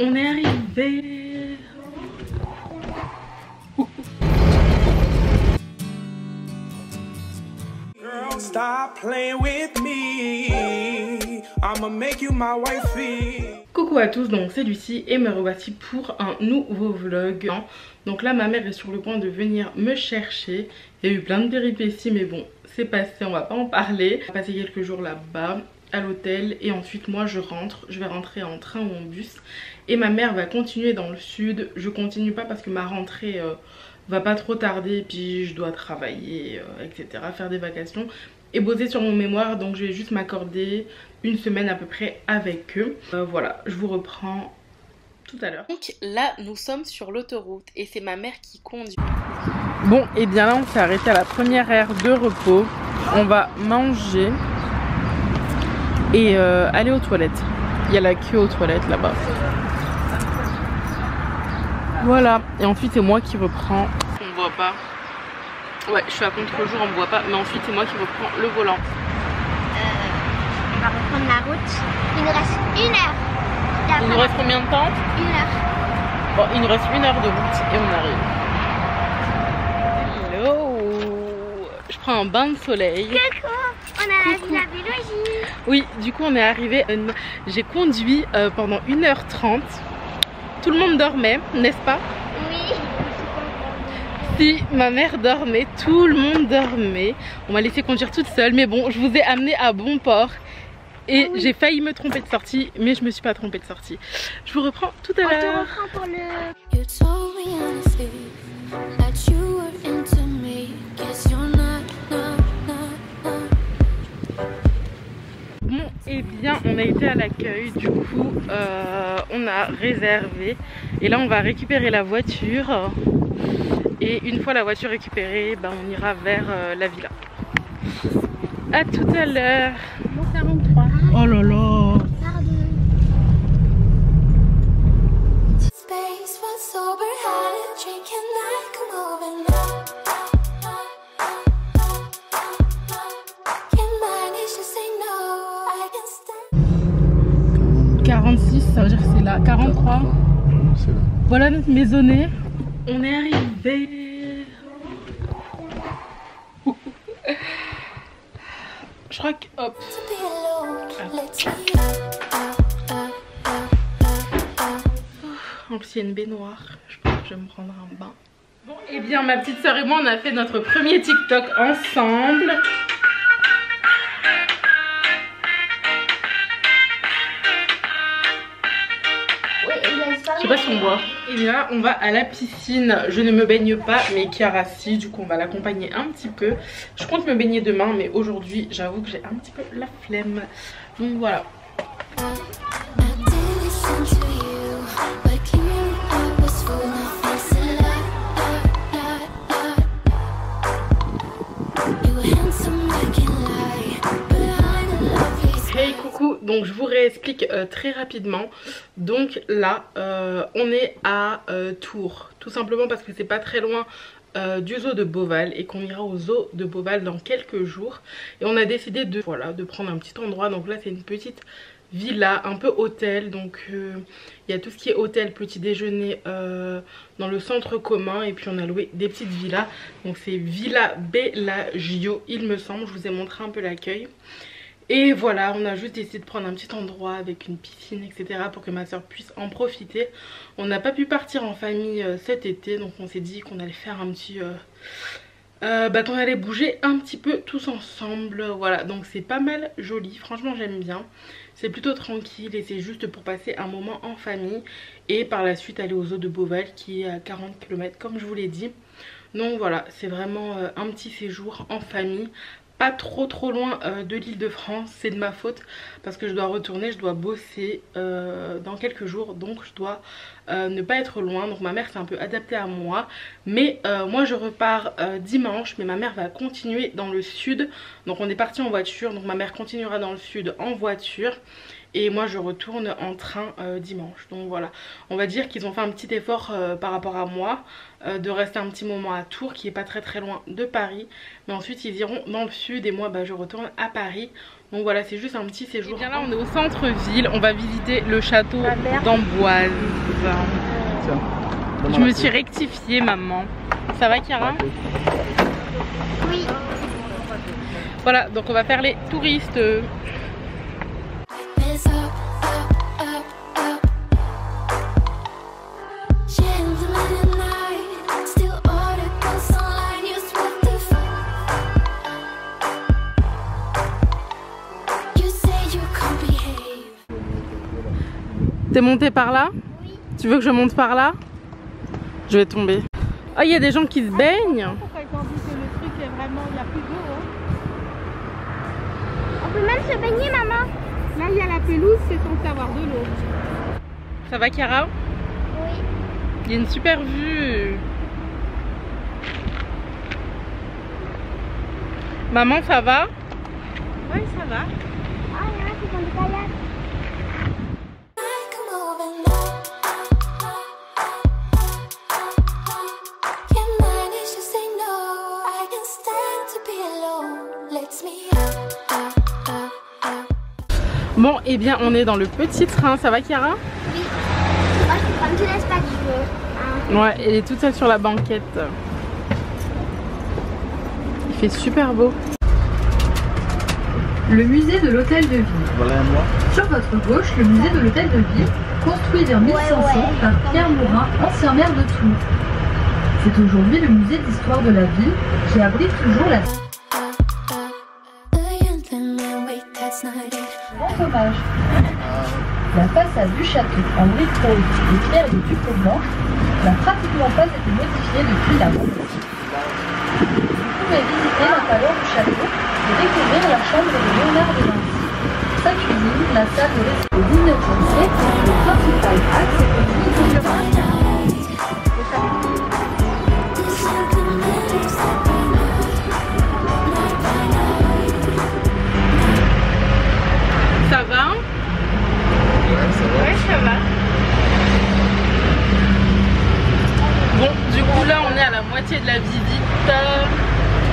On est arrivé. Girl, stop playing with me. I'ma make you my wifey. Coucou à tous, donc c'est Lucie et me revoici pour un nouveau vlog. Donc là ma mère est sur le point de venir me chercher. Il y a eu plein de péripéties mais bon c'est passé, on va pas en parler. On va passer quelques jours là-bas à l'hôtel et ensuite moi je rentre. Je vais rentrer en train ou en bus et ma mère va continuer dans le sud. Je continue pas parce que ma rentrée va pas trop tarder, puis je dois travailler etc, faire des vacations et bosser sur mon mémoire, donc je vais juste m'accorder une semaine à peu près avec eux. Voilà, je vous reprends tout à l'heure. Donc là nous sommes sur l'autoroute et c'est ma mère qui conduit. Bon et bien là on s'est arrêté à la première aire de repos. On va manger et aller aux toilettes. Il y a la queue aux toilettes là-bas. Voilà, et ensuite c'est moi qui reprends. On ne voit pas. Ouais, je suis à contre-jour, on me voit pas, mais ensuite c'est moi qui reprends le volant. On va reprendre la route. Il nous reste 1 heure. Il nous reste combien de temps? 1 heure. Bon, il nous reste 1 heure de route et on arrive. Hello. Je prends un bain de soleil. Coucou, on a la biologie. Oui, du coup on est arrivé. J'ai conduit pendant 1h30. Tout le monde dormait, n'est-ce pas? Oui. Si, ma mère dormait, tout le monde dormait. On m'a laissé conduire toute seule, mais bon, je vous ai amené à bon port. Et oui, j'ai failli me tromper de sortie, mais je me suis pas trompée de sortie. Je vous reprends tout à l'heure. On te reprend pour le... Bon, et bien, on a été à l'accueil, du coup, on a réservé. Et là, on va récupérer la voiture. Et une fois la voiture récupérée, ben, on ira vers la villa. À tout à l'heure. Bon, 43. Oh là là. Pardon. 46, ça veut dire que c'est là. 43. Voilà notre maisonnée. On est arrivé. Je crois que hop. En plus il y a une baignoire. Je pense que je vais me prendre un bain. Bon et bien ma petite soeur et moi on a fait notre premier TikTok ensemble. Je sais pas si on voit. Et là on va à la piscine. Je ne me baigne pas mais Chiara si, du coup on va l'accompagner un petit peu. Je compte me baigner demain mais aujourd'hui j'avoue que j'ai un petit peu la flemme. Donc voilà. Hey coucou, donc je vous réexplique très rapidement. Donc là on est à Tours, tout simplement parce que c'est pas très loin du zoo de Beauval et qu'on ira au zoo de Beauval dans quelques jours. Et on a décidé de, voilà, de prendre un petit endroit. Donc là c'est une petite villa, un peu hôtel. Donc il y a tout ce qui est hôtel, petit déjeuner dans le centre commun. Et puis on a loué des petites villas. Donc c'est Villa Bellagio il me semble. Je vous ai montré un peu l'accueil. Et voilà, on a juste décidé de prendre un petit endroit avec une piscine etc pour que ma soeur puisse en profiter. On n'a pas pu partir en famille cet été, donc on s'est dit qu'on allait faire un petit... qu'on allait bouger un petit peu tous ensemble. Voilà, donc c'est pas mal joli, franchement j'aime bien. C'est plutôt tranquille et c'est juste pour passer un moment en famille. Et par la suite aller au zoo de Beauval qui est à 40 km comme je vous l'ai dit. Donc voilà, c'est vraiment un petit séjour en famille. Pas trop loin de l'Île-de-France, c'est de ma faute parce que je dois retourner, je dois bosser dans quelques jours, donc je dois ne pas être loin. Donc ma mère s'est un peu adaptée à moi, mais moi je repars dimanche, mais ma mère va continuer dans le sud. Donc on est parti en voiture, donc ma mère continuera dans le sud en voiture et moi je retourne en train dimanche. Donc voilà, on va dire qu'ils ont fait un petit effort par rapport à moi, de rester un petit moment à Tours qui est pas très loin de Paris, mais ensuite ils iront dans le sud et moi bah, je retourne à Paris. Donc voilà, c'est juste un petit séjour. Et bien là on est au centre-ville, on va visiter le château d'Amboise. Je me suis rectifiée maman. Ça va Chiara? Oui. Voilà, donc on va faire les touristes. T'es monté par là? Oui. Tu veux que je monte par là? Je vais tomber. Ah, il y a des gens qui se baignent. Pourquoi ils ont dit que le truc est vraiment, il n'y a plus d'eau hein. On peut même se baigner, maman. Là il y a la pelouse, c'est censé avoir de l'eau. Ça va Chiara? Oui. Il y a une super vue. Maman, ça va? Oui, ça va. Ah, il y en a qui font du kayak. Bon, et bien on est dans le petit train, ça va Chiara? Oui. Oh, c'est comme tu laisses pas du jeu. Ouais, elle est toute seule sur la banquette. Il fait super beau. Le musée de l'Hôtel de Ville. Sur votre gauche, le musée de l'Hôtel de Ville, construit vers 1500 par Pierre Maurin, ancien maire de Tours. C'est aujourd'hui le musée d'histoire de la ville qui abrite toujours la... Grand hommage. La façade du château en briques roses et pierres de tuco blanche n'a pratiquement pas été modifiée depuis la mort. Vous pouvez visiter l'intérieur du château et découvrir la chambre de Léonard de Vinci. Sa cuisine, la salle de resto au 19e siècle, le principal axe économique du Paris. Ça va? Ouais, ça va. Bon, du coup là on est à la moitié de la visite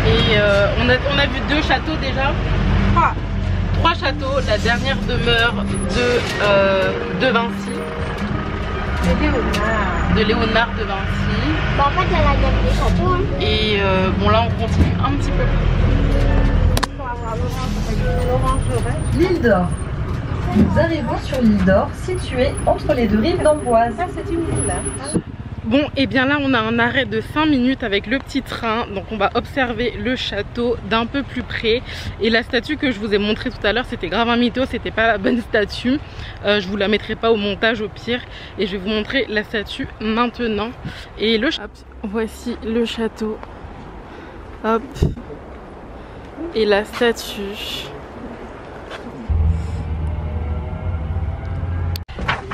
et on a vu 2 châteaux déjà. 3 châteaux, la dernière demeure de Vinci. De Léonard de Vinci. Bah, en fait, il y a la gamme des châteaux. Hein. Et bon là on continue un petit peu plus. L'île d'Or. Nous arrivons sur l'île d'Or, située entre les 2 rives d'Amboise. Ça c'est une île là. Bon, et bien là on a un arrêt de 5 minutes avec le petit train. Donc on va observer le château d'un peu plus près. Et la statue que je vous ai montrée tout à l'heure, c'était grave un mytho, c'était pas la bonne statue. Je vous la mettrai pas au montage au pire. Et je vais vous montrer la statue maintenant. Et le voici le château. Hop. Et la statue.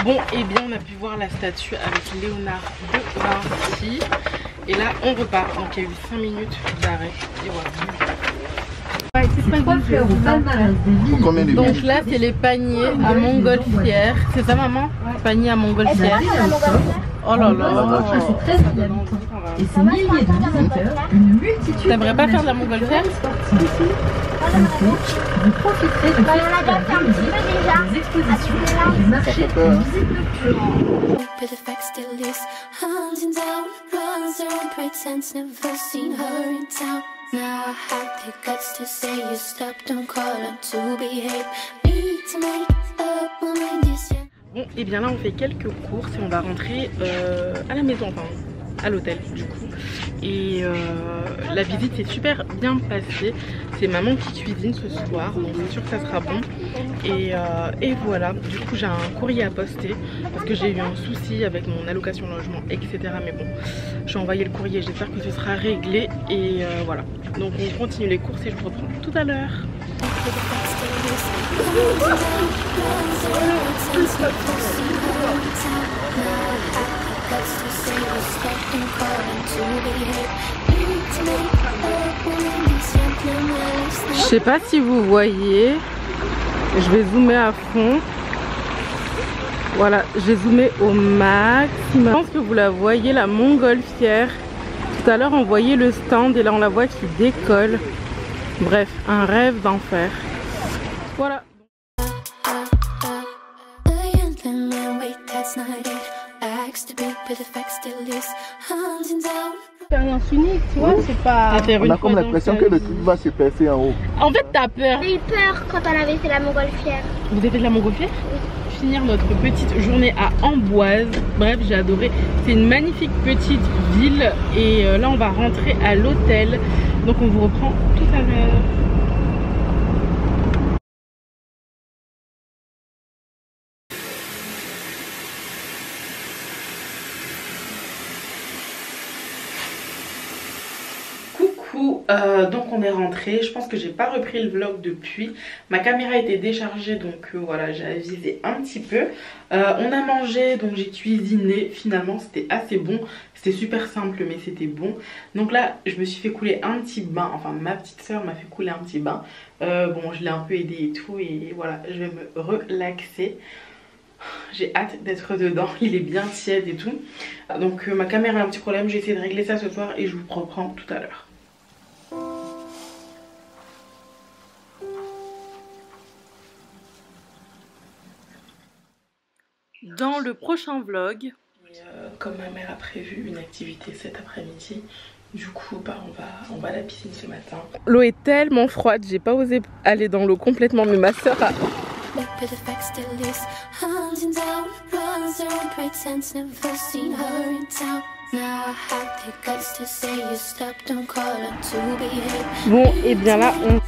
Bon, et bien on a pu voir la statue avec Léonard de Vinci. Et là on repart. Donc il y a eu 5 minutes d'arrêt. Et voilà. Ouais, c'est 3 fleurs au palmarès des villes. Donc là c'est les paniers à Montgolfière. C'est ça maman? Panier à Montgolfière. Oh là là. C'est très bien habitants. Et ces milliers de visiteurs, une multitude. T'aimerais pas faire de la Montgolfière? Vous profiterez de festivals de musique, des expositions et des marchés de visite nocturne. Bon, et bien là on fait quelques courses et on va rentrer à la maison, enfin à l'hôtel du coup. Et la visite s'est super bien passée. C'est maman qui cuisine ce soir, donc c'est sûr que ça sera bon. Et voilà, du coup j'ai un courrier à poster parce que j'ai eu un souci avec mon allocation logement, etc. Mais bon, j'ai envoyé le courrier, j'espère que ce sera réglé. Et voilà, donc on continue les courses et je vous reprends tout à l'heure. Je sais pas si vous voyez, je vais zoomer à fond. Voilà, j'ai zoomé au maximum. Je pense que vous la voyez, la montgolfière. Tout à l'heure on voyait le stand et là on la voit qui décolle. Bref, un rêve d'enfer. Voilà. Expérience unique, tu vois, c'est pas... On a comme l'impression que le truc va se percer en haut. En fait t'as peur. J'ai eu peur quand on avait fait la montgolfière. Vous avez fait de la montgolfière? Finir notre petite journée à Amboise. Bref, j'ai adoré. C'est une magnifique petite ville et là on va rentrer à l'hôtel. Donc on vous reprend tout à l'heure. Donc on est rentré, je pense que j'ai pas repris le vlog depuis, ma caméra était déchargée donc voilà, j'ai avisé un petit peu. On a mangé, donc j'ai cuisiné, finalement c'était assez bon, c'était super simple mais c'était bon. Donc là je me suis fait couler un petit bain, enfin ma petite soeur m'a fait couler un petit bain. Bon je l'ai un peu aidé et tout et voilà, je vais me relaxer. J'ai hâte d'être dedans, il est bien tiède et tout. Donc ma caméra a un petit problème, j'ai essayé de régler ça ce soir et je vous reprends tout à l'heure. Dans le prochain vlog, comme ma mère a prévu une activité cet après-midi, du coup bah, on va à la piscine ce matin. L'eau est tellement froide, j'ai pas osé aller dans l'eau complètement, mais ma soeur a... Bon et bien là on...